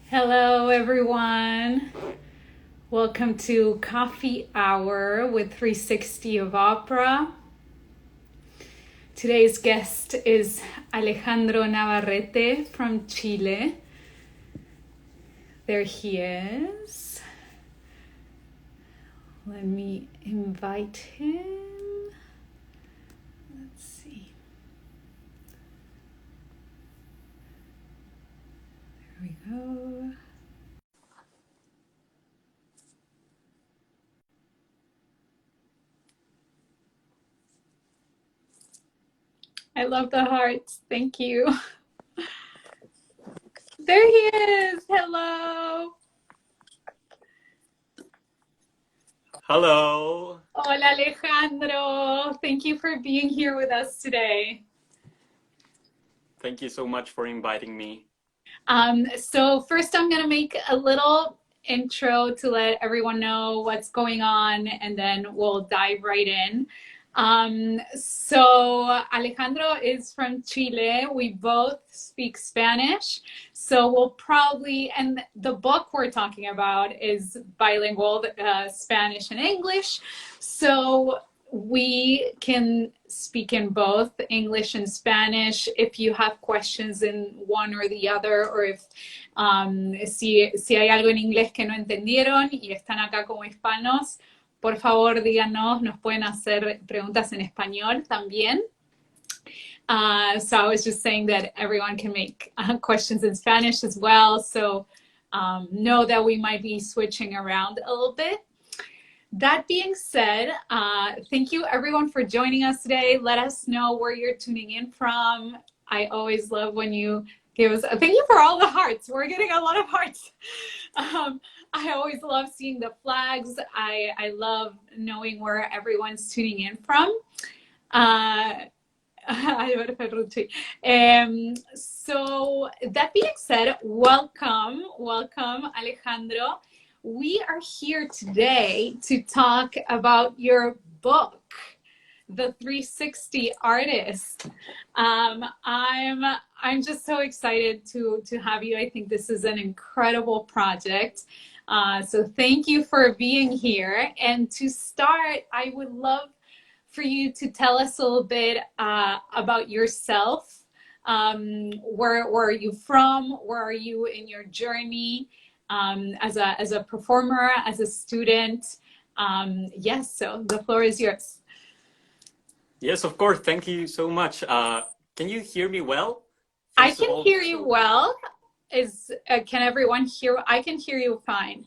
Hello, everyone. Welcome to Coffee Hour with 360 of Opera. Today's guest is Alejandro Navarrete from Chile. There he is. Let me invite him. Let's see. There we go. I love the hearts. Thank you. There he is. Hello. Hello. Hola, Alejandro. Thank you for being here with us today. Thank you so much for inviting me. So first I'm going to make a little intro to let everyone know what's going on, and then we'll dive right in. So Alejandro is from Chile. We both speak Spanish. So we'll probably, and the book we're talking about is bilingual, Spanish and English. So we can speak in both English and Spanish if you have questions in one or the other, or if si hay algo en inglés que no entendieron y están acá como hispanos, por favor díganos, nos pueden hacer preguntas en español también. So I was just saying that everyone can make questions in Spanish as well, so know that we might be switching around a little bit. That being said, thank you everyone for joining us today. Let us know where you're tuning in from. I always love when you give us, thank you for all the hearts. We're getting a lot of hearts. I always love seeing the flags. I love knowing where everyone's tuning in from. So that being said, welcome Alejandro. We are here today to talk about your book, The 360 Artist. I'm just so excited to have you. I think this is an incredible project. So thank you for being here. And to start, I would love for you to tell us a little bit about yourself. Where are you from? Where are you in your journey? As a performer, as a student. Yes, so the floor is yours. Yes, of course. Thank you so much. Can you hear me well? I can hear you well. Can everyone hear? I can hear you fine.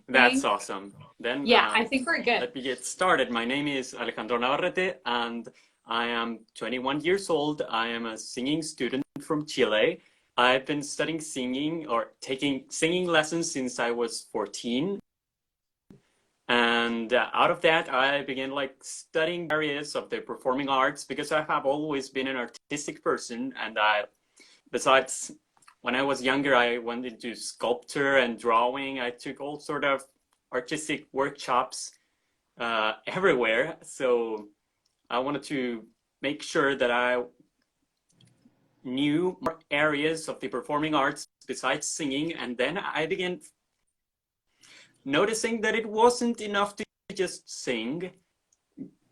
That's awesome. Then yeah, I think we're good. Let me get started. My name is Alejandro Navarrete, and I am 21 years old. I am a singing student from Chile. I've been studying singing or taking singing lessons since I was 14. And out of that, I began studying areas of the performing arts because I have always been an artistic person. And besides, when I was younger, I went into sculpture and drawing. I took all sort of artistic workshops everywhere. So I wanted to make sure that I knew more areas of the performing arts besides singing, and then I began noticing that it wasn't enough to just sing.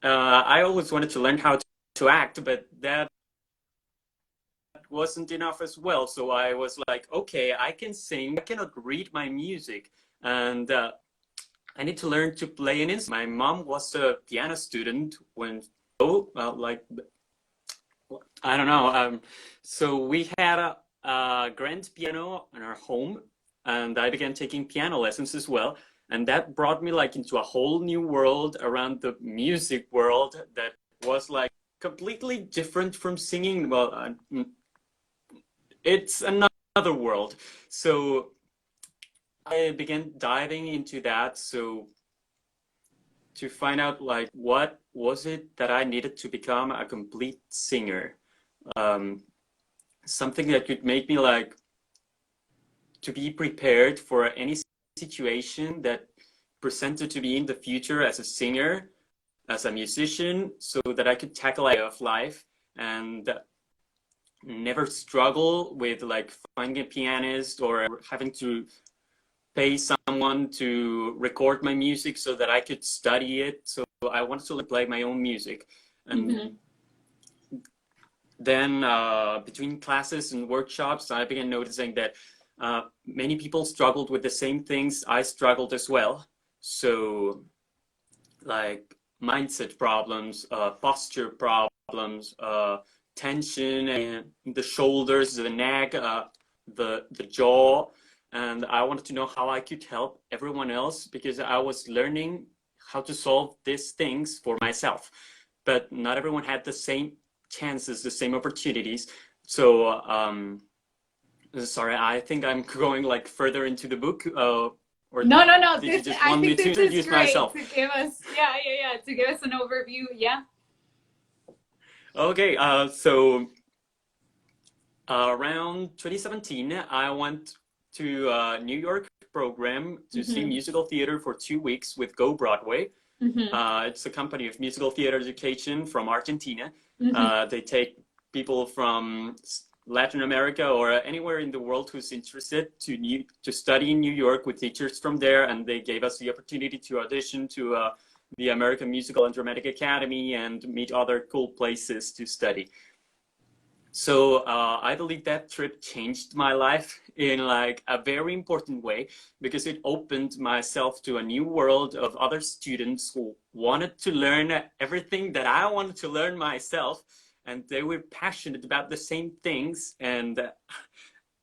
I always wanted to learn how to act, but that wasn't enough as well. So I was like, okay, I can sing, I cannot read my music, and I need to learn to play an instrument. My mom was a piano student when, I don't know. So we had a grand piano in our home, and I began taking piano lessons as well. And that brought me into a whole new world around the music world that was completely different from singing. Well, it's another world. So I began diving into that. So to find out what was it that I needed to become a complete singer. Something that could make me to be prepared for any situation that presented to me in the future as a singer, as a musician, so that I could tackle of life. And never struggle with like finding a pianist or having to pay someone to record my music so that I could study it. So I wanted to play my own music. And then between classes and workshops, I began noticing that many people struggled with the same things I struggled as well. So like mindset problems, posture problems, tension in the shoulders, the neck, the jaw. And I wanted to know how I could help everyone else, because I was learning how to solve these things for myself. But not everyone had the same chances, the same opportunities. So, sorry, I think I'm going like further into the book. Or no. did you just want me to introduce myself? To give us, to give us an overview. Yeah. Okay, so around 2017, I went to a New York program to see musical theater for 2 weeks with Go Broadway. It's a company of musical theater education from Argentina. They take people from Latin America or anywhere in the world who's interested to study in New York with teachers from there, and they gave us the opportunity to audition to the American Musical and Dramatic Academy and meet other cool places to study. So I believe that trip changed my life in like a very important way, because it opened myself to a new world of other students who wanted to learn everything that I wanted to learn myself, and they were passionate about the same things. And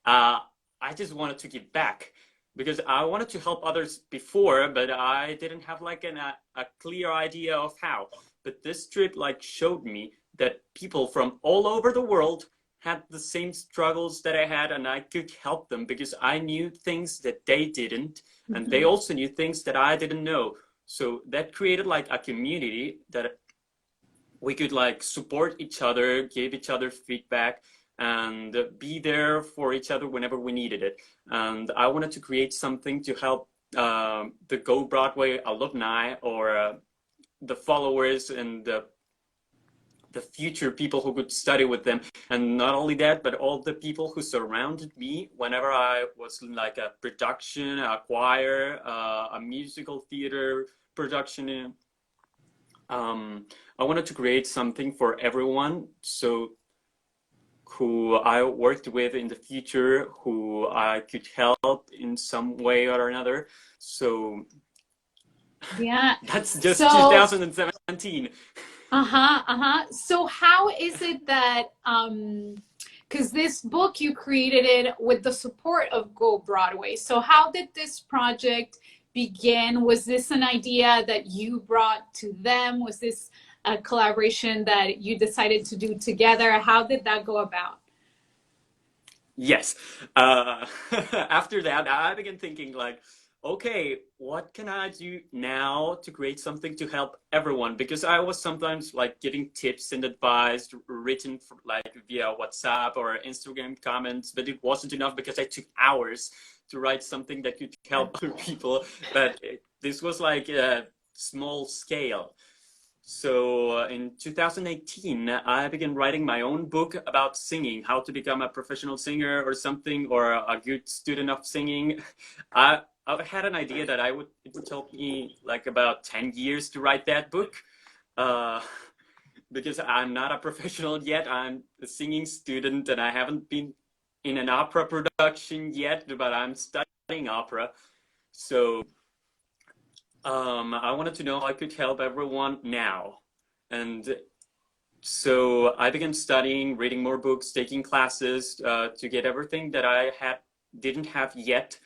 I just wanted to give back, because I wanted to help others before, but I didn't have like a clear idea of how. But this trip like showed me that people from all over the world had the same struggles that I had, and I could help them because I knew things that they didn't, and they also knew things that I didn't know. So that created like a community that we could like support each other, give each other feedback, and be there for each other whenever we needed it. And I wanted to create something to help the Go Broadway alumni, or the followers and the future people who could study with them. And not only that, but all the people who surrounded me whenever I was like a production, a choir, a musical theater production. I wanted to create something for everyone, so who I worked with in the future, who I could help in some way or another. So yeah, that's just 2017. So how is it that because this book you created it with the support of Go Broadway, so how did this project begin? Was this an idea that you brought to them? Was this a collaboration that you decided to do together? How did that go about? Yes. After that, I began thinking like, okay, what can I do now to create something to help everyone? Because I was sometimes like giving tips and advice written for, like via WhatsApp or Instagram comments, but it wasn't enough because I took hours to write something that could help other people. But this was like a small scale. So in 2018, I began writing my own book about singing, how to become a professional singer or something, or a good student of singing. I had an idea that it would take me like about 10 years to write that book, because I'm not a professional yet. I'm a singing student and I haven't been in an opera production yet, but I'm studying opera. So I wanted to know how I could help everyone now. And so I began studying, reading more books, taking classes to get everything that I didn't have yet,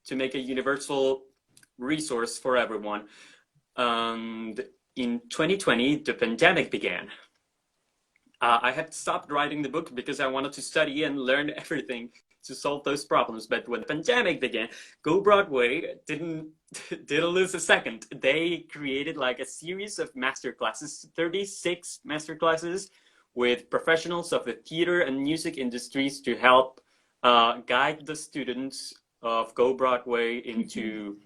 to make a universal resource for everyone. And in 2020, the pandemic began. I had stopped writing the book because I wanted to study and learn everything to solve those problems. But when the pandemic began, Go Broadway didn't lose a second. They created like a series of masterclasses, 36 masterclasses with professionals of the theater and music industries to help guide the students of Go Broadway into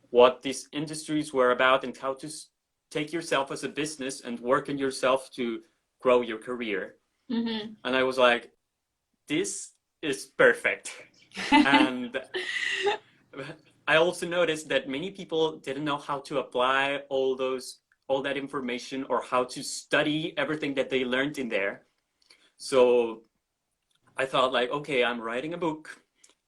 what these industries were about and how to take yourself as a business and work on yourself to grow your career. And I was like, this is perfect. And I also noticed that many people didn't know how to apply all that information or how to study everything that they learned in there. So I thought like, okay, I'm writing a book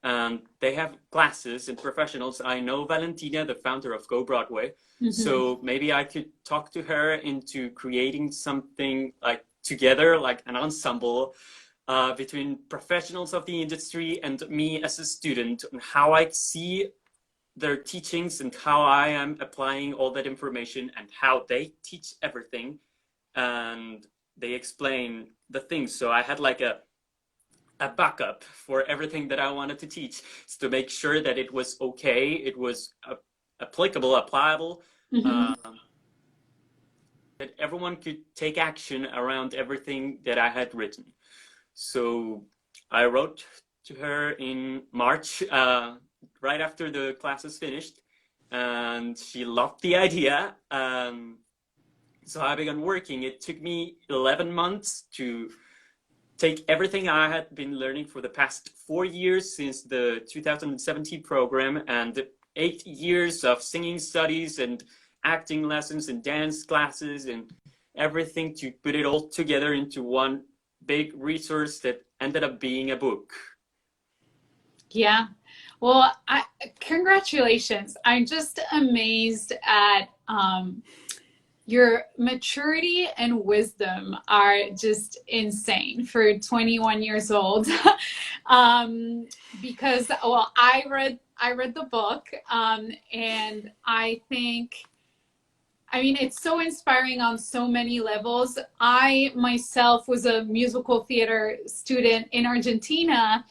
and they have classes and professionals. I know Valentina, the founder of Go Broadway. Mm-hmm. So maybe I could talk to her into creating something like together, like an ensemble between professionals of the industry and me as a student, and how I see their teachings and how I am applying all that information and how they teach everything and they explain the things. So I had like a backup for everything that I wanted to teach to make sure that it was okay, it was applicable, applicable, Mm-hmm. that everyone could take action around everything that I had written. So I wrote to her in March, right after the classes finished, and she loved the idea. So I began working. It took me 11 months to take everything I had been learning for the past 4 years since the 2017 program and 8 years of singing studies and acting lessons and dance classes and everything to put it all together into one big resource that ended up being a book. Yeah. Well, congratulations. I'm just amazed at your maturity and wisdom are just insane for 21 years old. Because, well, I read the book, and I think, I mean, it's so inspiring on so many levels. I myself was a musical theater student in Argentina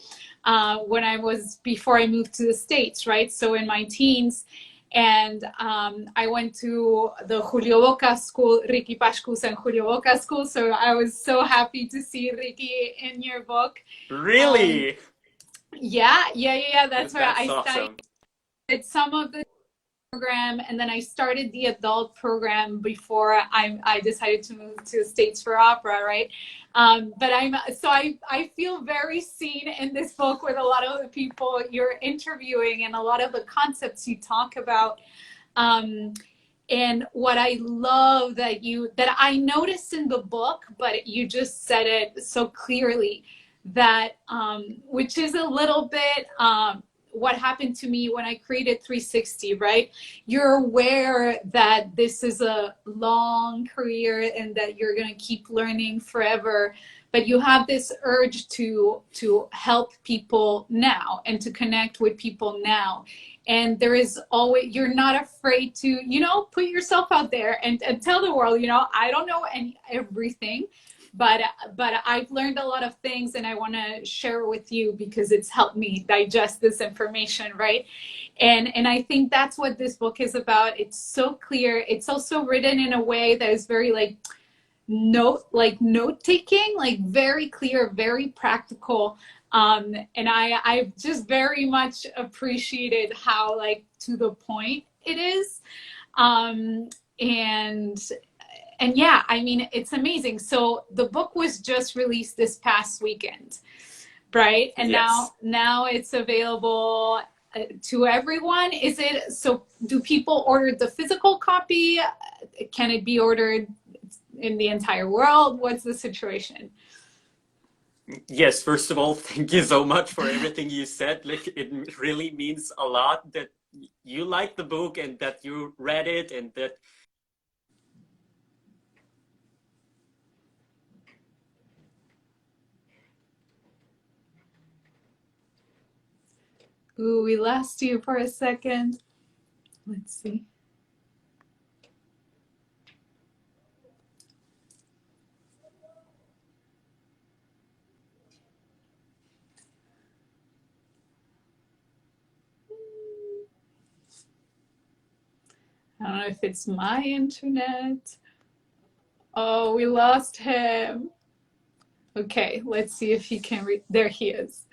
before I moved to the States, right? So in my teens. And I went to the Julio Boca school, Ricky Pashkus and Julio Boca school. So I was so happy to see Ricky in your book. Really? Yeah. That's where That's I awesome. started some of the program, and then I started the adult program before I decided to move to the States for opera, right? But I feel very seen in this book with a lot of the people you're interviewing and a lot of the concepts you talk about. And what I love that I noticed in the book, but you just said it so clearly, that which is a little bit what happened to me when I created 360, right? You're aware that this is a long career and that you're going to keep learning forever, but you have this urge to help people now and to connect with people now. And there is always, you're not afraid to, put yourself out there and tell the world, I don't know everything, but I've learned a lot of things and I want to share with you because it's helped me digest this information, right? And I think that's what this book is about. It's so clear. It's also written in a way that is very note taking, very clear, very practical. And I just very much appreciated how to the point it is. And yeah, I mean, it's amazing. So the book was just released this past weekend, right? And Yes. now it's available to everyone. So do people order the physical copy? Can it be ordered in the entire world? What's the situation? Yes, first of all, thank you so much for everything you said. It really means a lot that you liked the book and that you read it and that Ooh, we lost you for a second. Let's see. I don't know if it's my internet. Oh, we lost him. Okay, let's see if he can there he is.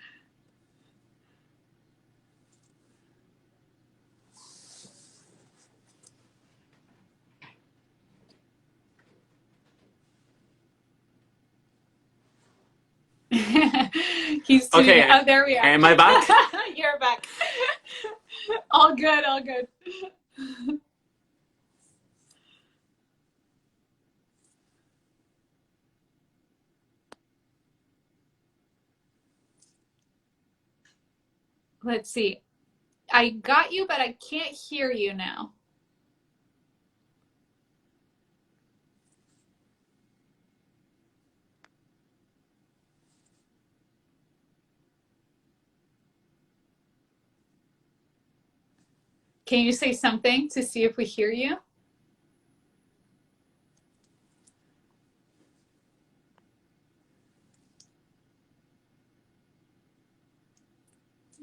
He's tuning. Okay, Oh, there we are. am I back? You're back. All good, all good. Let's see. I got you, but I can't hear you now. Can you say something to see if we hear you?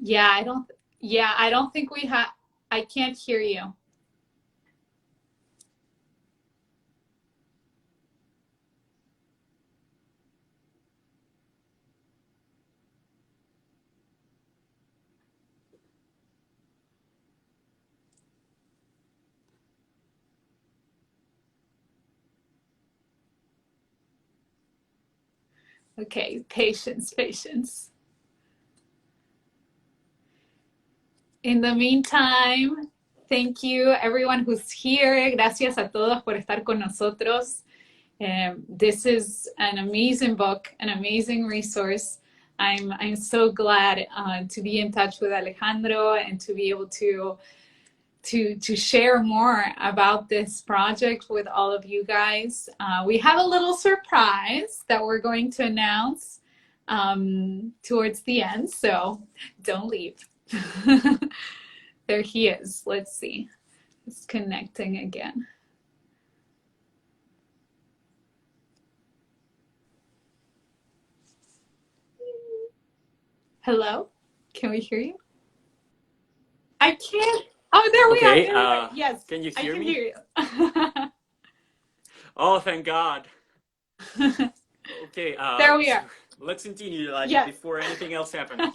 Yeah, I don't think we have, I can't hear you. Okay, patience, patience. In the meantime, thank you everyone who's here. Gracias a todos por estar con nosotros. This is an amazing book, an amazing resource. I'm so glad to be in touch with Alejandro and to be able to share more about this project with all of you guys. We have a little surprise that we're going to announce towards the end, so don't leave. There he is. Let's see. It's connecting again. Hello? Can we hear you? I can't. Oh, there we are. Okay, There we are. Yes. can you I hear can me? hear you. Oh, thank God. Okay, There we are. let's continue like Yes. before anything else happens.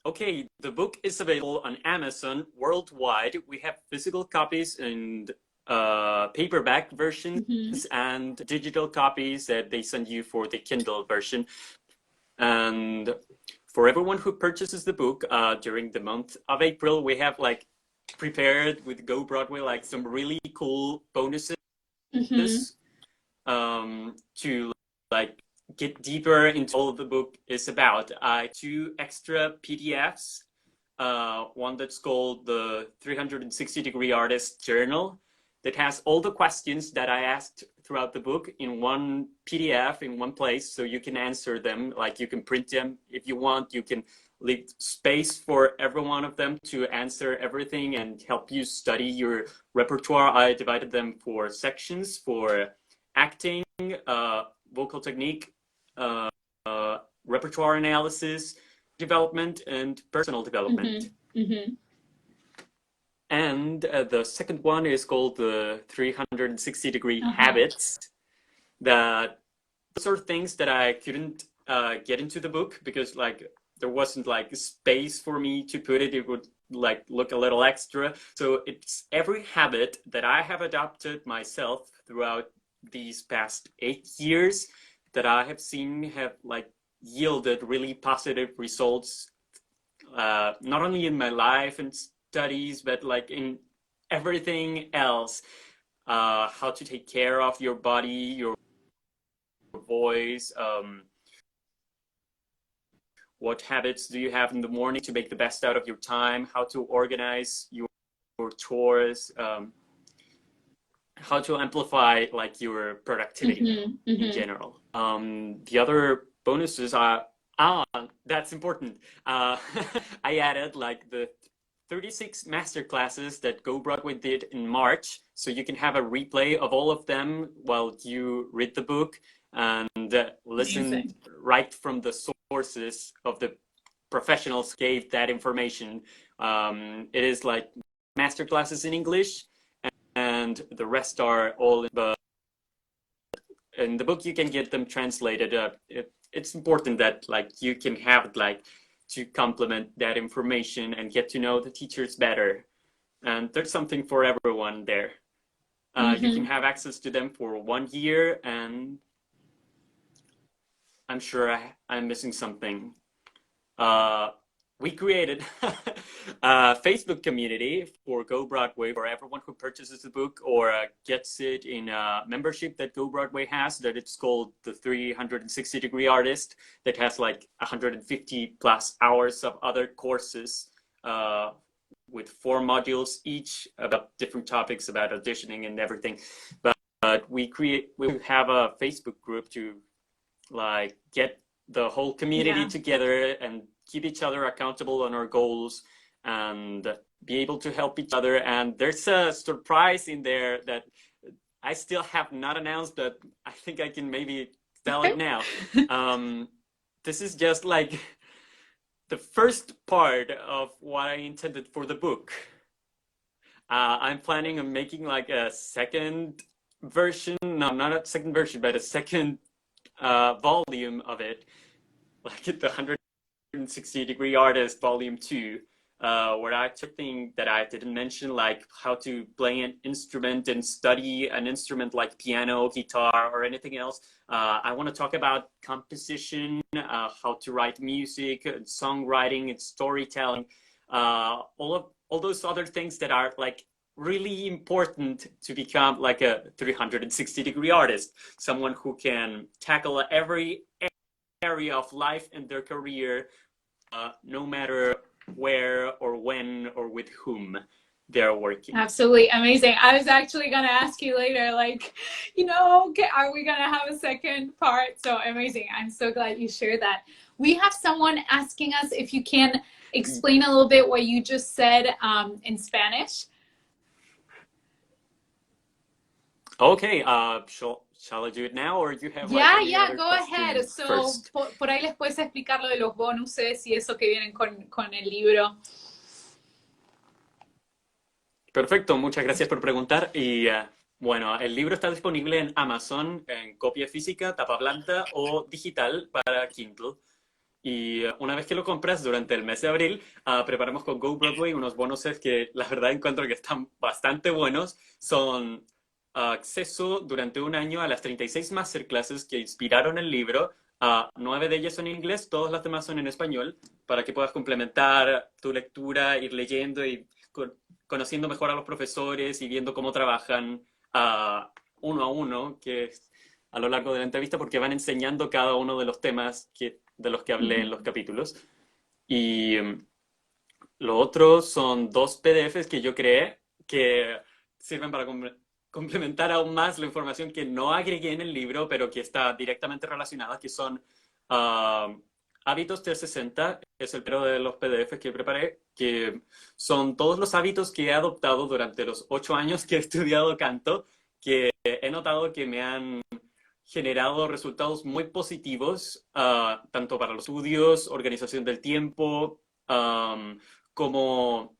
Okay, the book is available on Amazon worldwide. We have physical copies and paperback versions and digital copies that they send you for the Kindle version. And for everyone who purchases the book during the month of April, we have like prepared with Go Broadway like some really cool bonuses to like get deeper into all the book is about. 2 extra PDFs, one that's called the 360-degree Artist Journal that has all the questions that I asked throughout the book in one PDF in one place, so you can answer them. Like you can print them if you want. You can leave space for every one of them to answer everything and help you study your repertoire. I divided them for sections for acting, vocal technique, repertoire analysis, development, and personal development. And the second one is called the 360-degree habits. That those are things that I couldn't get into the book because like there wasn't like space for me to put it. It would like look a little extra. So it's every habit that I have adopted myself throughout these past 8 years that I have seen have like yielded really positive results, not only in my life and studies, but like in everything else. How to take care of your body, your voice, what habits do you have in the morning to make the best out of your time, how to organize your chores, how to amplify like your productivity in general. The other bonuses are, that's important. I added like the 36 masterclasses that Go Broadway did in March, so you can have a replay of all of them while you read the book and listen right from the sources of the professionals gave that information. It is like masterclasses in English, and the rest are all in the book. You can get them translated. It's important that like you can have like to complement that information and get to know the teachers better. And there's something for everyone there. You can have access to them for 1 year, and I'm sure I'm missing something. We created a Facebook community for Go Broadway for everyone who purchases the book or gets it in a membership that Go Broadway has, that it's called the 360-degree artist, that has like 150 plus hours of other courses with 4 modules each about different topics about auditioning and everything. But we have a Facebook group to like get the whole community together and keep each other accountable on our goals and be able to help each other. And there's a surprise in there that I still have not announced, but I think I can maybe tell it now. This is just like the first part of what I intended for the book. I'm planning on making like a second version, no, not a second version, but a second volume of it, like the 160-degree artist volume 2, where I took things that I didn't mention, like how to play an instrument and study an instrument like piano, guitar, or anything else. I want to talk about composition, how to write music, songwriting, and storytelling, all those other things that are like really important to become like a 360-degree artist, someone who can tackle every area of life and their career, no matter where or when or with whom they're working. Absolutely amazing. I was actually going to ask you later, like, are we going to have a second part? So amazing. I'm so glad you shared that. We have someone asking us if you can explain a little bit what you just said in Spanish. Okay, shall I do it now, or you have go ahead. So, por ahí les puedes explicar lo de los bonuses y eso que vienen con el libro. Perfecto, muchas gracias por preguntar. Y bueno, el libro está disponible en Amazon en copia física, tapa blanda o digital para Kindle. Y una vez que lo compras durante el mes de abril, preparamos con Go Broadway unos bonuses que la verdad encuentro que están bastante buenos. Son acceso durante un año a las 36 masterclasses que inspiraron el libro. 9 de ellas son en inglés, todas las demás son en español, para que puedas complementar tu lectura, ir leyendo y conociendo mejor a los profesores y viendo cómo trabajan uno a uno, que es a lo largo de la entrevista, porque van enseñando cada uno de los temas de los que hablé en los capítulos. Y lo otro son 2 PDFs que yo creé que sirven para complementar aún más la información que no agregué en el libro, pero que está directamente relacionada, que son Hábitos 360, es el primero de los PDFs que preparé, que son todos los hábitos que he adoptado durante los 8 años que he estudiado canto, que he notado que me han generado resultados muy positivos, tanto para los estudios, organización del tiempo, como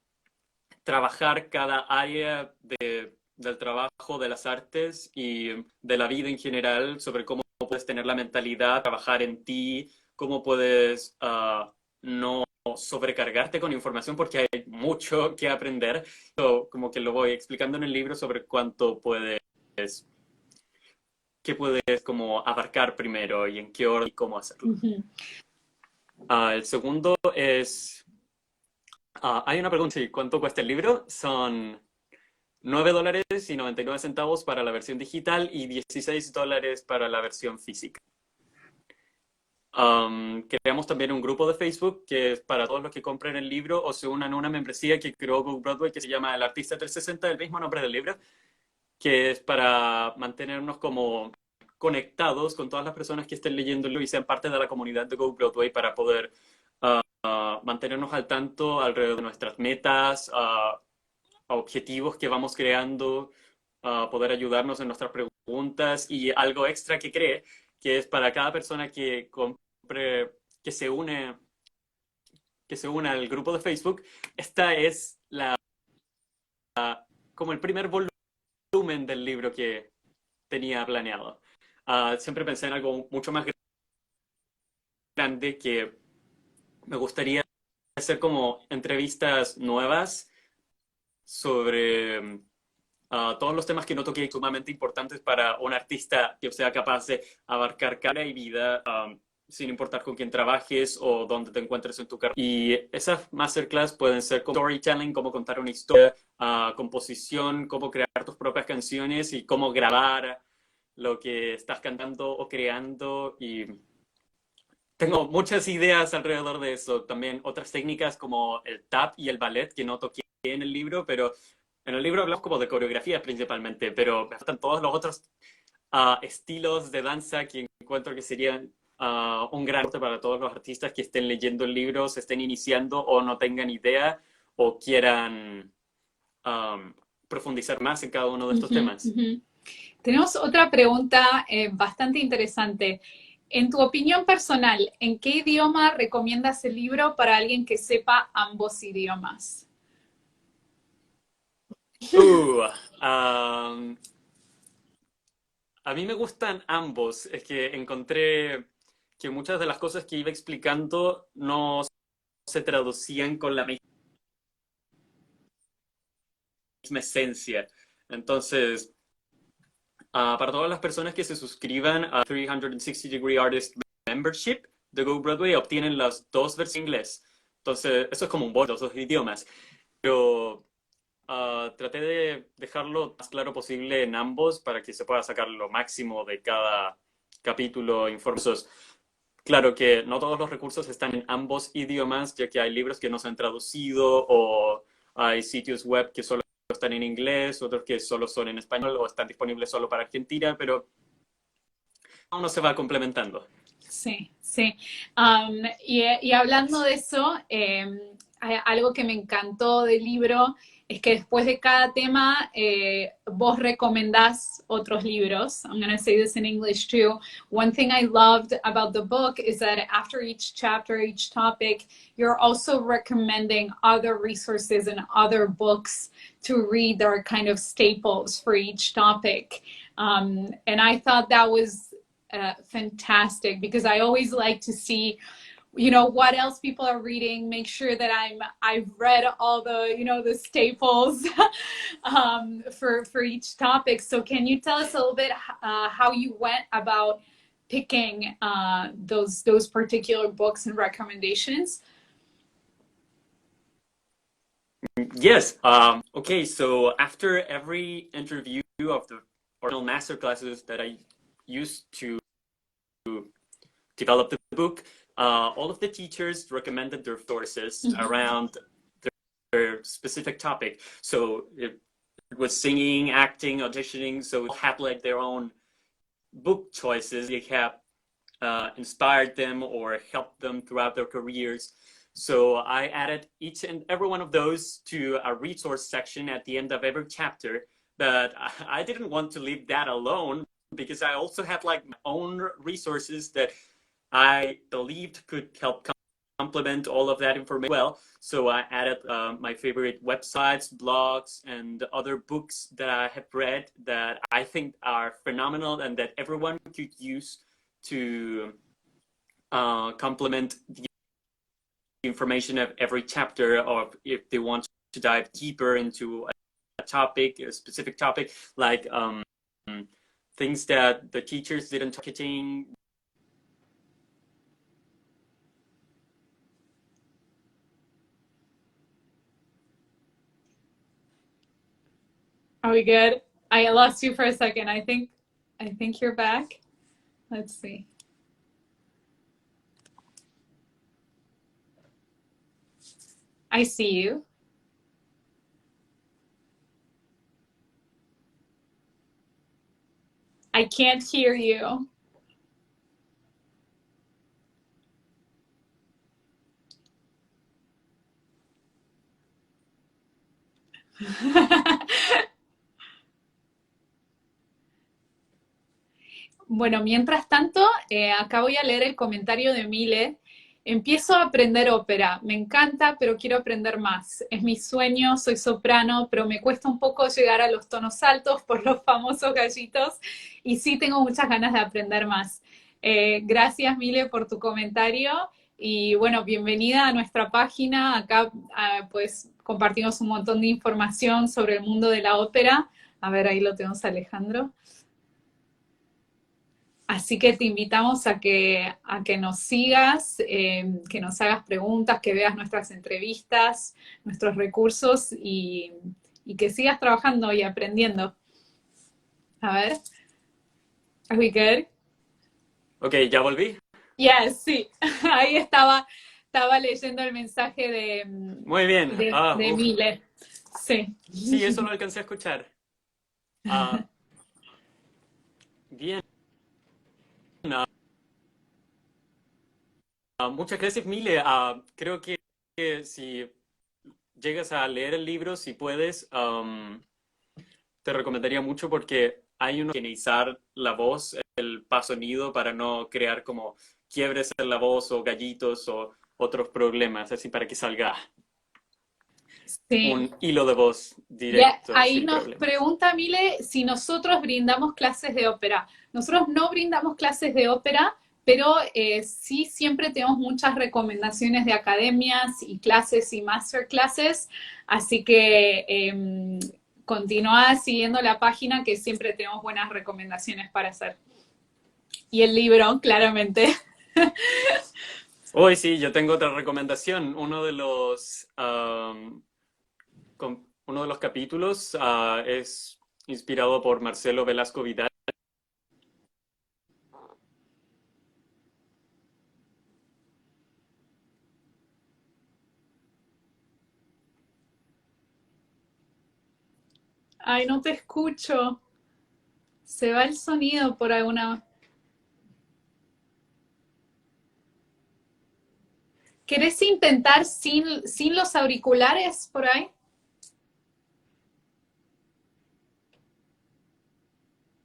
trabajar cada área del trabajo, de las artes y de la vida en general, sobre cómo puedes tener la mentalidad, trabajar en ti, cómo puedes no sobrecargarte con información, porque hay mucho que aprender. Como que lo voy explicando en el libro sobre qué puedes como abarcar primero y en qué orden y cómo hacerlo. El segundo es, hay una pregunta, ¿cuánto cuesta el libro? Son $9.99 para la versión digital y $16 para la versión física. Creamos también un grupo de Facebook que es para todos los que compren el libro o se unan a una membresía que creó Go Broadway que se llama El Artista 360, el mismo nombre del libro, que es para mantenernos como conectados con todas las personas que estén leyéndolo y sean parte de la comunidad de Go Broadway para poder mantenernos al tanto alrededor de nuestras metas, objetivos que vamos creando, poder ayudarnos en nuestras preguntas y algo extra que cree, que es para cada persona que compre, que se une al grupo de Facebook. Esta es como el primer volumen del libro que tenía planeado. Siempre pensé en algo mucho más grande, que me gustaría hacer como entrevistas nuevas sobre todos los temas que no toqué, sumamente importantes para un artista que sea capaz de abarcar cara y vida, sin importar con quién trabajes o dónde te encuentres en tu carrera. Y esas masterclass pueden ser como storytelling, cómo contar una historia, composición, cómo crear tus propias canciones y cómo grabar lo que estás cantando o creando. Y tengo muchas ideas alrededor de eso. También otras técnicas como el tap y el ballet que no toqué en el libro, pero en el libro hablamos como de coreografías principalmente, pero me faltan todos los otros estilos de danza que encuentro que serían un gran aporte para todos los artistas que estén leyendo el libro, se estén iniciando o no tengan idea o quieran profundizar más en cada uno de estos temas. Tenemos otra pregunta bastante interesante. En tu opinión personal, ¿en qué idioma recomiendas el libro para alguien que sepa ambos idiomas? A mí me gustan ambos. Es que encontré que muchas de las cosas que iba explicando no se traducían con la misma esencia. Entonces, para todas las personas que se suscriban a 360 Degree Artist Membership de Go Broadway, obtienen las dos versiones en inglés. Entonces, eso es como un bono, los dos idiomas. Pero traté de dejarlo más claro posible en ambos para que se pueda sacar lo máximo de cada capítulo, informes. Claro que no todos los recursos están en ambos idiomas, ya que hay libros que no se han traducido o hay sitios web que solo están en inglés, otros que solo son en español o están disponibles solo para Argentina, pero uno se va complementando. Sí, sí. Y hablando de eso, algo que me encantó del libro es que después de cada tema vos recomendás otros libros. I'm going to say this in English too. One thing I loved about the book is that after each chapter, each topic, you're also recommending other resources and other books to read that are kind of staples for each topic. And I thought that was fantastic, because I always like to see, you know, what else people are reading, make sure that I've read all the, you know, the staples for each topic. So can you tell us a little bit how you went about picking those particular books and recommendations? Yes. Okay, so after every interview of the original masterclasses that I used to develop the book, all of the teachers recommended their sources around their specific topic. So it was singing, acting, auditioning, so it had like their own book choices. They have inspired them or helped them throughout their careers. So I added each and every one of those to a resource section at the end of every chapter. But I didn't want to leave that alone, because I also had like my own resources that I believed could help complement all of that information well. So I added my favorite websites, blogs, and other books that I have read that I think are phenomenal and that everyone could use to complement the information of every chapter, or if they want to dive deeper into a topic, a specific topic, like things that the teachers didn't targeting. Are we good? I lost you for a second. I think you're back. Let's see. I see you. I can't hear you. Bueno, mientras tanto, acá voy a leer el comentario de Mile. Empiezo a aprender ópera. Me encanta, pero quiero aprender más. Es mi sueño, soy soprano, pero me cuesta un poco llegar a los tonos altos por los famosos gallitos. Y sí tengo muchas ganas de aprender más. Gracias, Mile, por tu comentario. Y bueno, bienvenida a nuestra página. Acá pues compartimos un montón de información sobre el mundo de la ópera. A ver, ahí lo tenemos, Alejandro. Así que te invitamos a que nos sigas, que nos hagas preguntas, que veas nuestras entrevistas, nuestros recursos y que sigas trabajando y aprendiendo. A ver, are we good? Ok, ya volví. Yes, sí. Ahí estaba leyendo el mensaje Muy bien. de Mile. Sí. Sí, eso lo alcancé a escuchar. Ah, bien. Muchas gracias, Mile. Creo que si llegas a leer el libro, si puedes, te recomendaría mucho porque hay uno que higienizar la voz, el pasonido, para no crear como quiebres en la voz o gallitos o otros problemas, así para que salga Sí. un hilo de voz Ya, directo, ahí sin nos problemas. pregunta Mile si nosotros brindamos clases de ópera. Nosotros no brindamos clases de ópera, pero sí siempre tenemos muchas recomendaciones de academias y clases y masterclasses, así que continúa siguiendo la página que siempre tenemos buenas recomendaciones para hacer. Y el libro, claramente. Hoy sí, yo tengo otra recomendación. Uno de los capítulos es inspirado por Marcelo Velasco Vidal. Ay, no te escucho. Se va el sonido por alguna... ¿Querés intentar sin los auriculares por ahí?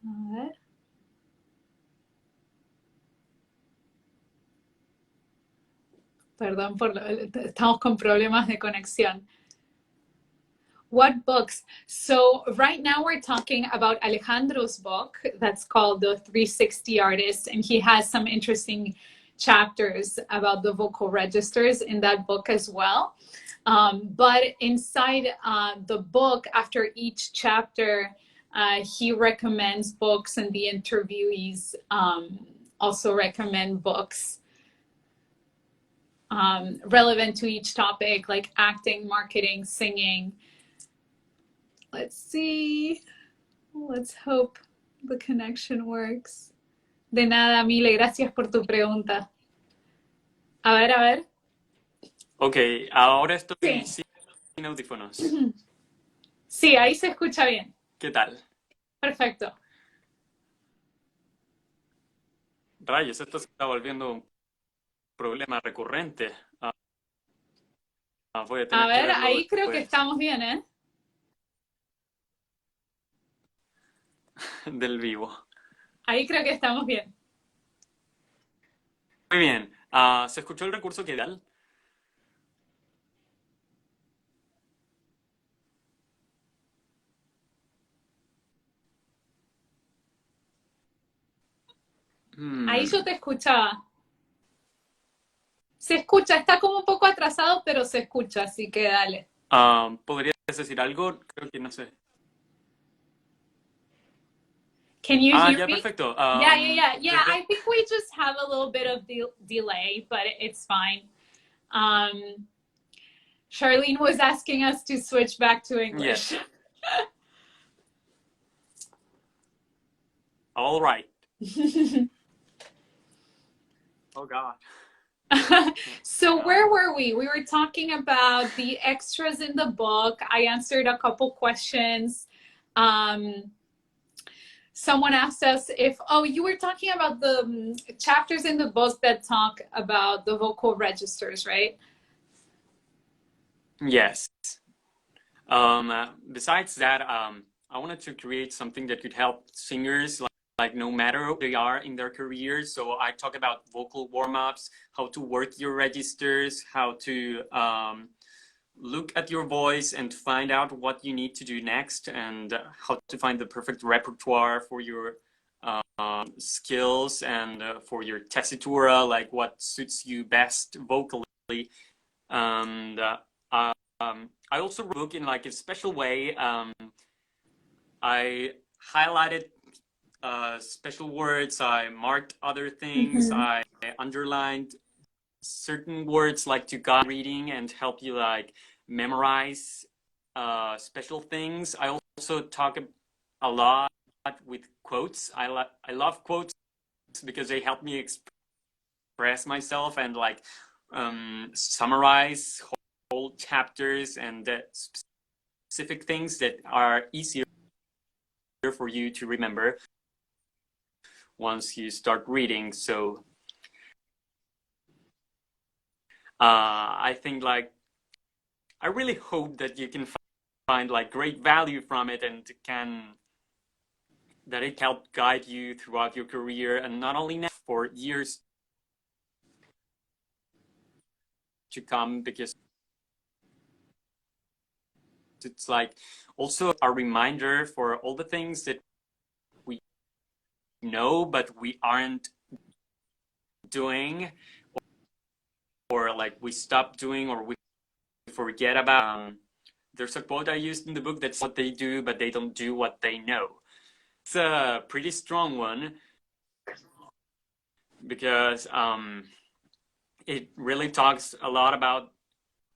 A ver. Perdón, estamos con problemas de conexión. What books? So right now we're talking about Alejandro's book that's called The 360 Artist, and he has some interesting chapters about the vocal registers in that book as well. But inside the book, after each chapter, he recommends books, and the interviewees also recommend books relevant to each topic, like acting, marketing, singing. Let's see. Let's hope the connection works. De nada, Mile, gracias por tu pregunta. A ver, a ver. Ok, ahora estoy Sí, sin audífonos. sí, ahí se escucha bien. ¿Qué tal? Perfecto. Rayos, esto se está volviendo un problema recurrente. Voy a A tener que ver, verlo ahí creo que después estamos bien, ¿eh? del vivo. Ahí creo que estamos bien. Muy bien. ¿Se escuchó el recurso que ideal? Ahí yo Hmm. te escuchaba. Se escucha, está como un poco atrasado, pero se escucha, así que dale. ¿Podrías decir algo? Creo que no sé. Can you hear Ya, me? perfecto. Yeah. Desde... I think we just have a little bit of delay, but it's fine. Um, Charlene was asking us to switch back to English. Yes. All right. Oh God. So where were we? We were talking about the extras in the book. I answered a couple questions. Someone asked us if, oh, you were talking about the chapters in the book that talk about the vocal registers, right? Yes. Besides that, I wanted to create something that could help singers like no matter who they are in their careers. So I talk about vocal warm-ups, how to work your registers, how to look at your voice and find out what you need to do next, and how to find the perfect repertoire for your skills and for your tessitura, like what suits you best vocally. And I also wrote in like a special way. I highlighted special words. I marked other things. Mm-hmm. I underlined certain words like to guide reading and help you like memorize special things. I also talk a lot with quotes. I love quotes because they help me express myself and like summarize whole chapters and specific things that are easier for you to remember once you start reading. So I think like I really hope that you can find like great value from it and that it helped guide you throughout your career, and not only now, for years to come, because it's like also a reminder for all the things that we know but we aren't doing, or like we stop doing or we forget about. There's a quote I used in the book that's what they do but they don't do what they know. It's a pretty strong one because it really talks a lot about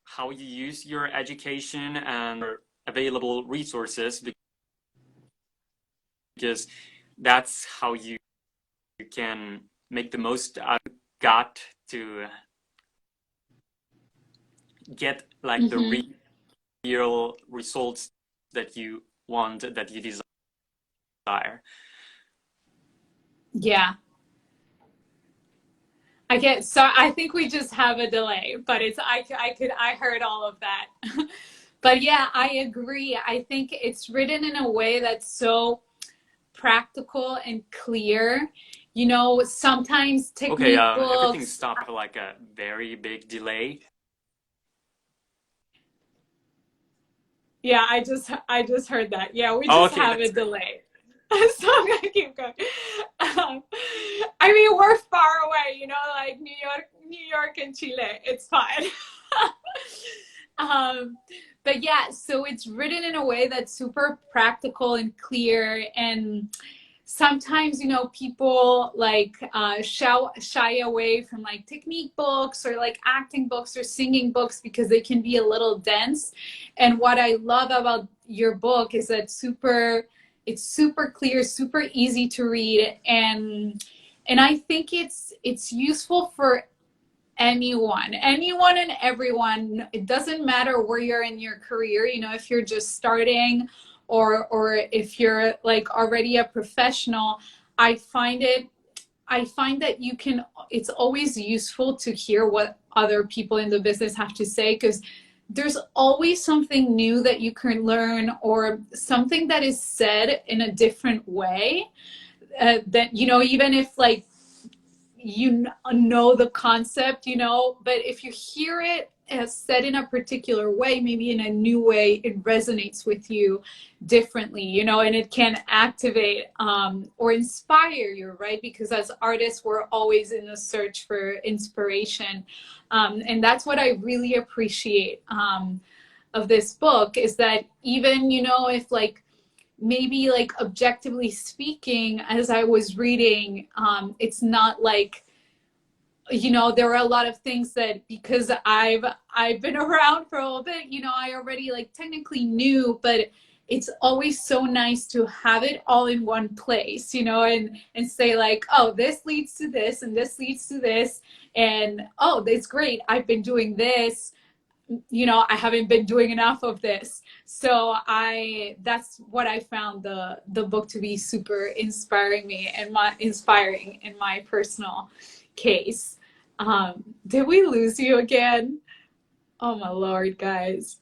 how you use your education and available resources, because that's how you can make the most out of got to get like the Mm-hmm. real results that you want, that you desire. Yeah. I think we just have a delay, but I heard all of that. But yeah, I agree. I think it's written in a way that's so practical and clear. You know, sometimes Okay, technique everything books. stopped like a very big delay. Yeah, I just heard that. Yeah, we Oh, just okay, have a that's great. delay. So I'm gonna keep going. I mean, we're far away, you know, like New York and Chile. It's fine. um, but yeah, so it's written in a way that's super practical and clear. And sometimes, you know, people like shy away from like technique books or like acting books or singing books because they can be a little dense. And what I love about your book is that it's super clear, super easy to read, and I think it's useful for anyone and everyone. It doesn't matter where you're in your career, you know, if you're just starting or if you're like already a professional. I find that it's always useful to hear what other people in the business have to say, because there's always something new that you can learn, or something that is said in a different way, that, you know, even if like you know the concept, you know, but if you hear it as said in a particular way, maybe in a new way, it resonates with you differently, you know, and it can activate or inspire you, right? Because as artists, we're always in a search for inspiration. And that's what I really appreciate of this book, is that even, you know, if like maybe like objectively speaking, as I was reading, it's not like, you know, there are a lot of things that, because I've been around for a little bit, you know, I already like technically knew, but it's always so nice to have it all in one place, you know, and say like, oh, this leads to this and this leads to this, and oh, that's great, I've been doing this, you know, I haven't been doing enough of this. So that's what I found the book to be super inspiring in my personal case. Did we lose you again? Oh my Lord, guys.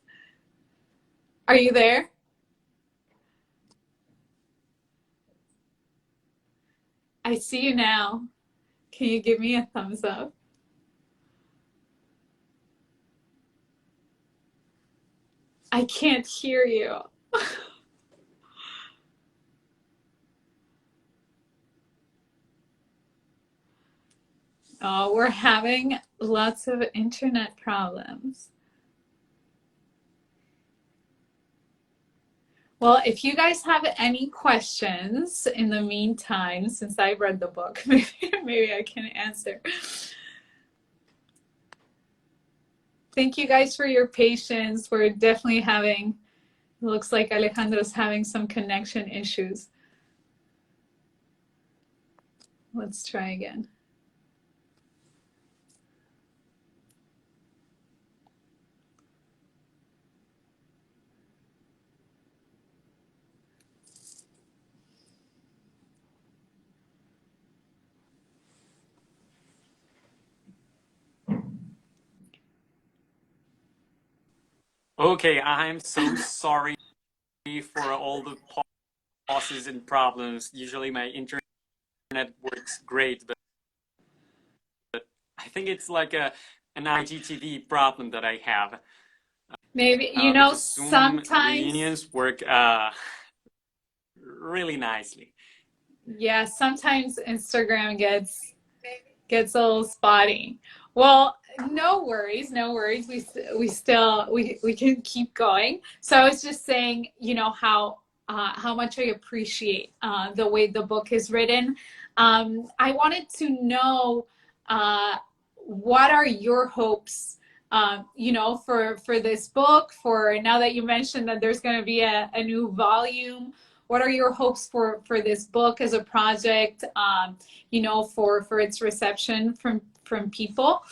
Are you there? I see you now. Can you give me a thumbs up? I can't hear you. Oh, we're having lots of internet problems. Well, if you guys have any questions in the meantime, since I read the book, maybe I can answer. Thank you guys for your patience. We're definitely having, it looks like Alejandro's having some connection issues. Let's try again. Okay, I'm so sorry for all the pauses and problems. Usually my internet works great, but I think it's like an IGTV problem that I have. Maybe, Because Zoom sometimes reunions work really nicely. yeah, sometimes Instagram gets a little spotty. Well, no worries, no worries. We can keep going. So I was just saying, how much I appreciate the way the book is written. I wanted to know what are your hopes, for this book. For now that you mentioned that there's going to be a new volume. What are your hopes for this book as a project? For its reception from people.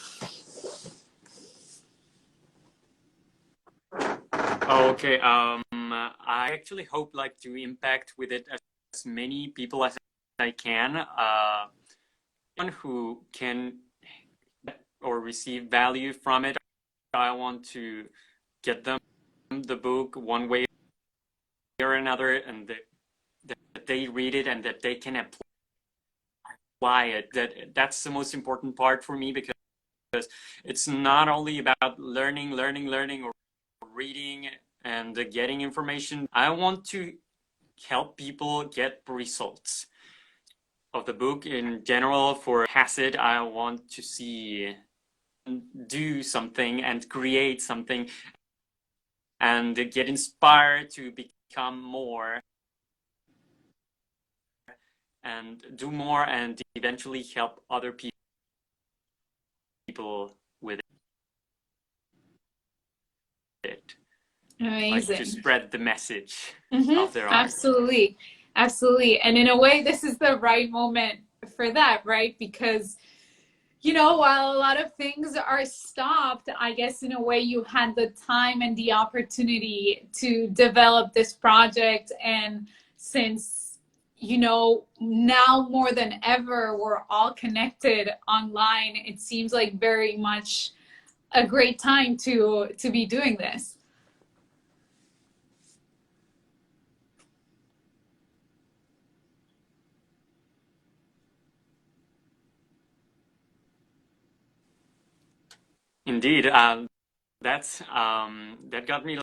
Okay, I actually hope like to impact with it as many people as I can. One who can or receive value from it. I want to get them the book one way or another, and that they read it and that they can apply it. That's the most important part for me, because it's not only about learning or reading and getting information. I want to help people get results of the book in general. For Hasid, I want to see do something and create something and get inspired to become more and do more and eventually help other people with it. Amazing. Like to spread the message of their art. Absolutely. Absolutely. And in a way, this is the right moment for that, right? Because, while a lot of things are stopped, I guess in a way you had the time and the opportunity to develop this project. And since, now more than ever, we're all connected online, it seems like very much a great time to be doing this. Indeed, that got me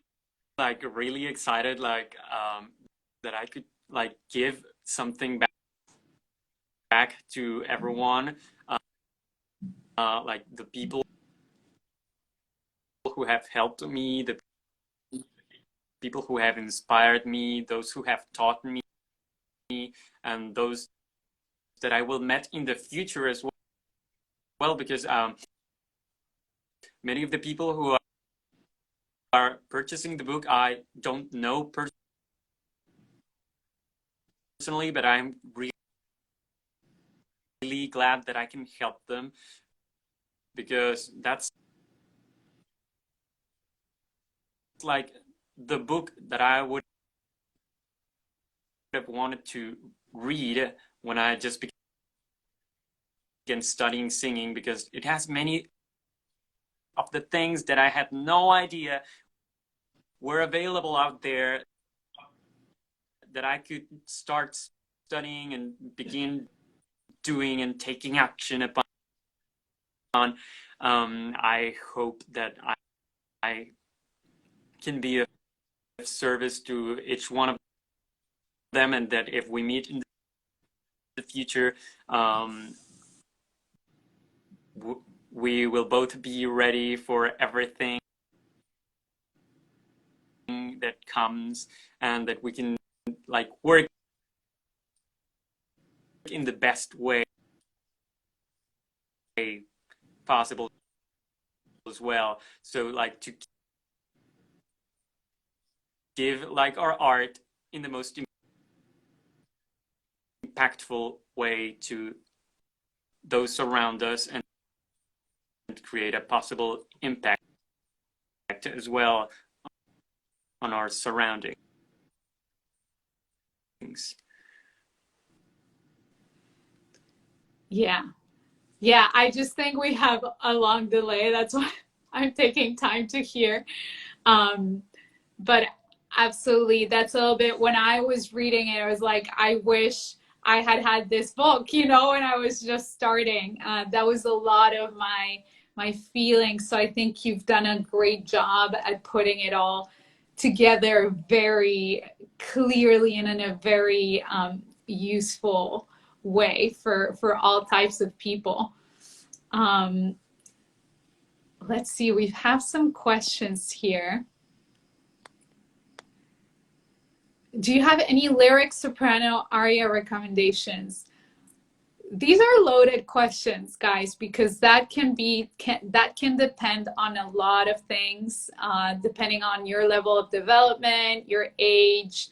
like really excited, like that I could like give something back to everyone, like the people who have helped me, the people who have inspired me, those who have taught me, and those that I will meet in the future as well, because many of the people who are purchasing the book I don't know personally, but I'm really glad that I can help them, because that's like the book that I would have wanted to read when I just began studying singing, because it has many of the things that I had no idea were available out there that I could start studying and begin doing and taking action upon. I hope that I can be of service to each one of them, and that if we meet in the future, we will both be ready for everything that comes, and that we can like work in the best way possible as well. So like to give like our art in the most impactful way to those around us, and create a possible impact as well on our surroundings. Yeah. Yeah, I just think we have a long delay. That's why I'm taking time to hear. But absolutely, that's a little bit, when I was reading it, I was like, I wish I had had this book, you know, when I was just starting. That was a lot of my feelings. So I think you've done a great job at putting it all together very clearly and in a very useful way for all types of people. Let's see, we have some questions here. Do you have any lyric, soprano, aria recommendations? These are loaded questions, guys, because that can depend on a lot of things, depending on your level of development, your age.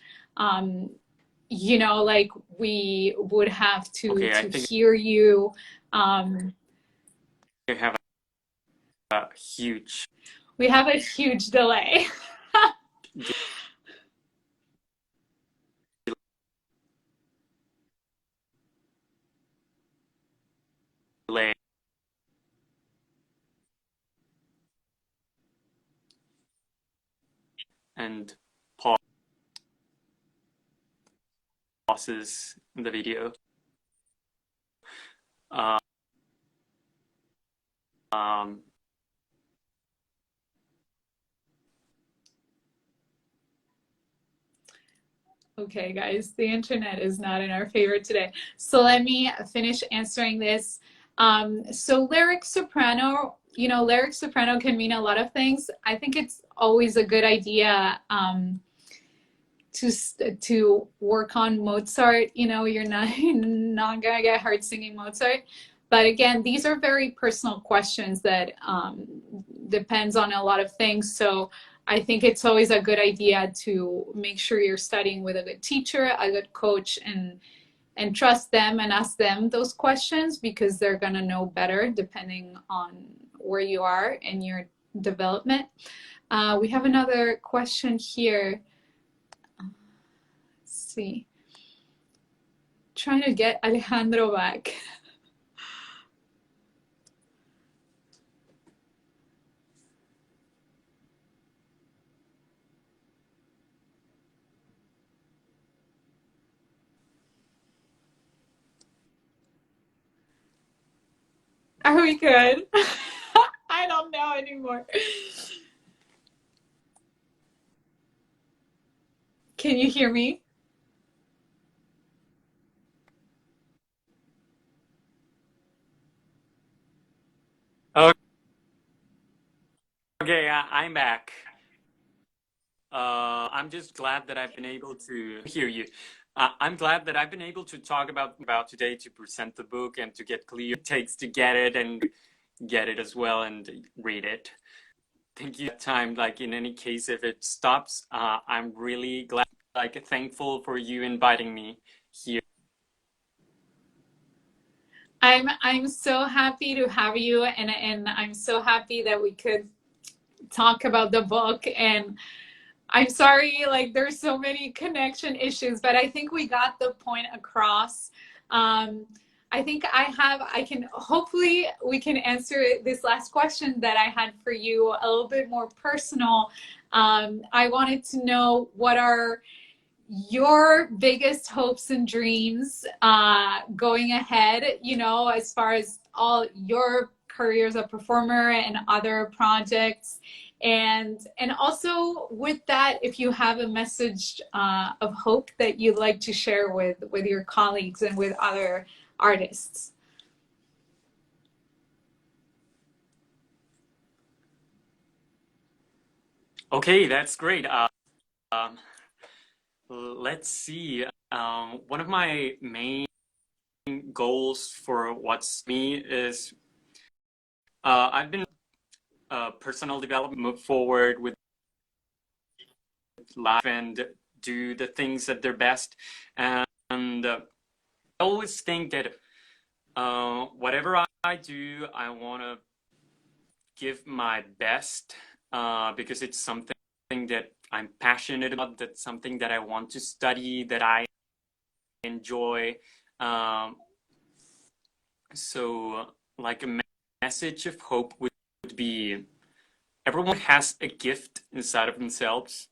You know, like we would have to hear you. We have a huge. We have a huge delay. Delay. And pauses in the video. Okay, guys, the internet is not in our favor today. So let me finish answering this. So lyric soprano, you know, lyric soprano can mean a lot of things. I think it's always a good idea to work on Mozart. You know, you're not gonna get hurt singing Mozart. But again, these are very personal questions that depends on a lot of things. So I think it's always a good idea to make sure you're studying with a good teacher, a good coach, and trust them and ask them those questions, because they're gonna know better depending on where you are in your development. We have another question here. Let's see. Trying to get Alejandro back. Are we good? I don't know anymore. Can you hear me? Okay, I'm back. I'm just glad that I've been able to hear you. I'm glad that I've been able to talk about today, to present the book and to get clear it takes to get it and get it as well and read it. Thank you. Time, like in any case, if it stops, I'm really glad, like thankful for you inviting me here. I'm so happy to have you, and I'm so happy that we could talk about the book. And I'm sorry, like there's so many connection issues, but I think we got the point across. I think hopefully we can answer this last question that I had for you a little bit more personal. I wanted to know, what are your biggest hopes and dreams going ahead, you know, as far as all your career as a performer and other projects? And also with that, if you have a message of hope that you'd like to share with your colleagues and with other artists. Okay, that's great. let's see. One of my main goals for what's me is I've been personal development, move forward with life and do the things at their best. And I always think that whatever I do, I want to give my best because it's something that I'm passionate about, that's something that I want to study, that I enjoy. So like a message of hope would be everyone has a gift inside of themselves,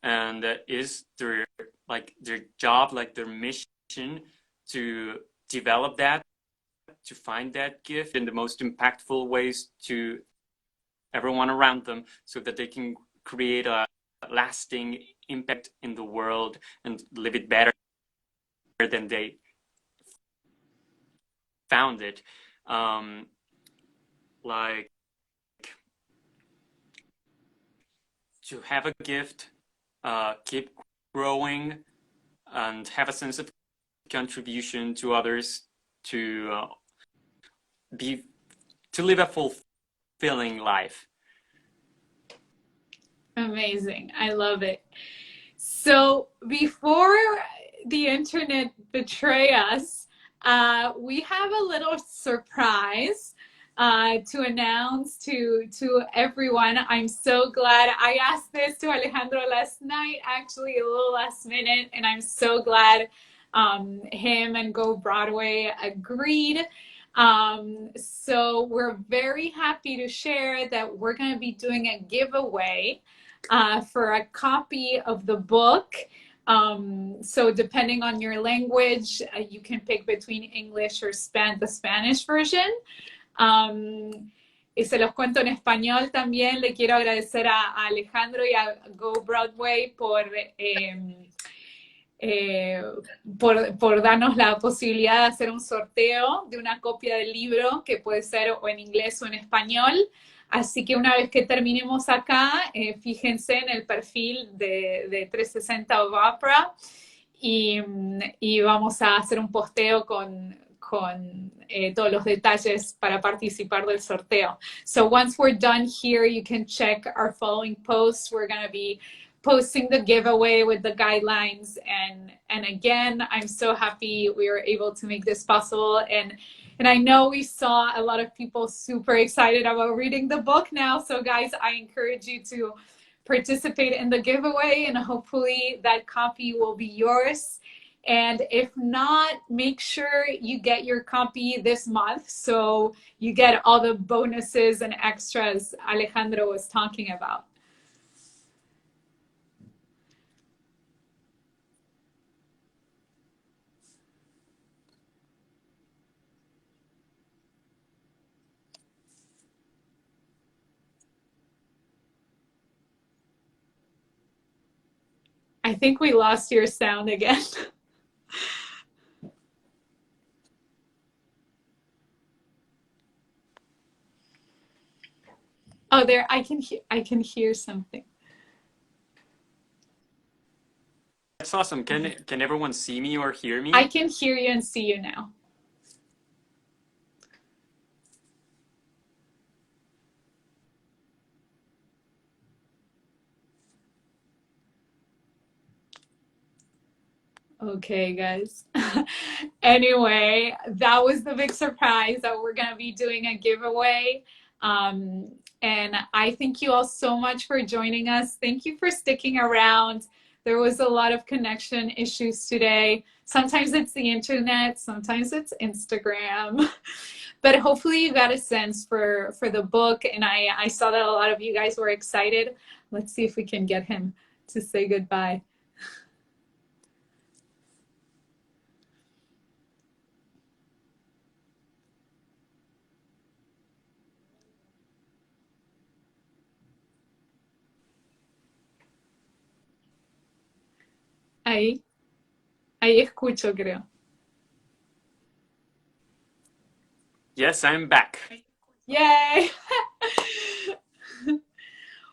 and is their job, like their mission, to develop that, to find that gift in the most impactful ways to everyone around them, so that they can create a lasting impact in the world and live it better than they found it. Like to have a gift, keep growing, and have a sense of contribution to others, to live a fulfilling life. Amazing. I love it. So before the internet betray us, we have a little surprise to announce to everyone. I'm so glad I asked this to Alejandro last night, actually a little last minute, and I'm so glad him and Go Broadway agreed. So we're very happy to share that we're going to be doing a giveaway for a copy of the book. So depending on your language, you can pick between English or the Spanish version. Y se los cuento en español también. Le quiero agradecer a Alejandro y a Go Broadway por darnos la posibilidad de hacer un sorteo de una copia del libro que puede ser o en inglés o en español. Así que una vez que terminemos acá, fíjense en el perfil de 360 of Opera y vamos a hacer un posteo con todos los detalles para participar del sorteo. So once we're done here, you can check our following posts. We're going to be posting the giveaway with the guidelines. And again, I'm so happy we were able to make this possible. And I know we saw a lot of people super excited about reading the book now. So guys, I encourage you to participate in the giveaway, and hopefully that copy will be yours. And if not, make sure you get your copy this month so you get all the bonuses and extras Alejandro was talking about. I think we lost your sound again. Oh, there, I can hear something. That's awesome. Can everyone see me or hear me? I can hear you and see you now. Okay, guys. Anyway, that was the big surprise that we're going to be doing a giveaway. And I thank you all so much for joining us. Thank you for sticking around. There was a lot of connection issues today. Sometimes it's the internet, sometimes it's Instagram. But hopefully you got a sense for the book. And I saw that a lot of you guys were excited. Let's see if we can get him to say goodbye. Ahí escucho, creo. Yes, I'm back. Yay!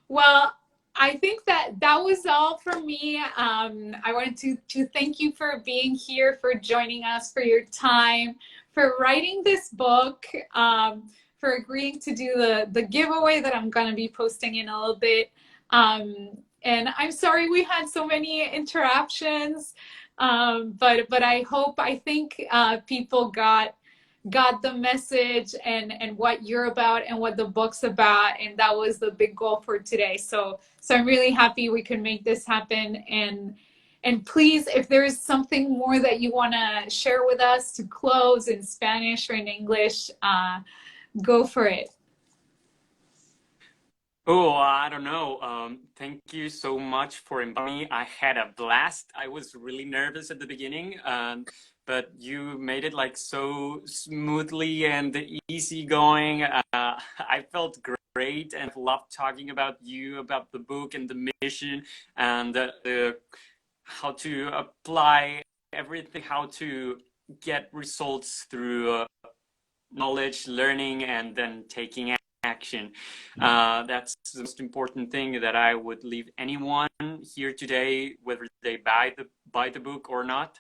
Well, I think that was all from me. I wanted to thank you for being here, for joining us, for your time, for writing this book, for agreeing to do the giveaway that I'm going to be posting in a little bit. And I'm sorry we had so many interruptions, but I think people got the message and what you're about and what the book's about, and that was the big goal for today. So I'm really happy we could make this happen. And please, if there is something more that you want to share with us to close in Spanish or in English, go for it. Oh, I don't know. Thank you so much for inviting me. I had a blast. I was really nervous at the beginning, but you made it like so smoothly and easy going. I felt great and loved talking about you, about the book and the mission and how to apply everything, how to get results through knowledge, learning, and then taking action. That's the most important thing that I would leave anyone here today, whether they buy the book or not.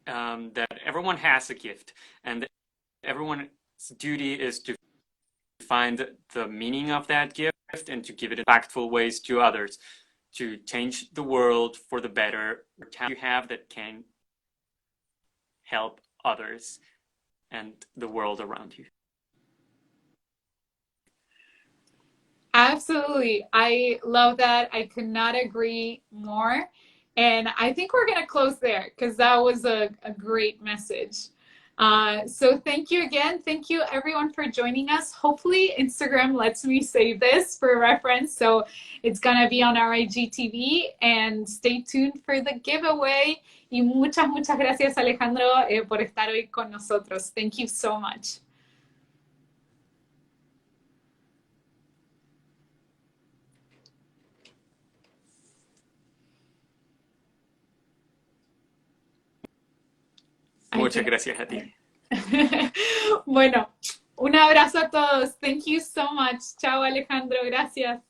That everyone has a gift, and everyone's duty is to find the meaning of that gift and to give it impactful ways to others, to change the world for the better. You have that can help others and the world around you. Absolutely. I love that. I could not agree more. And I think we're going to close there because that was a great message. So thank you again. Thank you everyone for joining us. Hopefully Instagram lets me save this for reference. So it's going to be on our IGTV, and stay tuned for the giveaway. Y muchas gracias, Alejandro, por estar hoy con nosotros. Thank you so much. Muchas gracias a ti. Bueno, un abrazo a todos. Thank you so much. Chao, Alejandro. Gracias.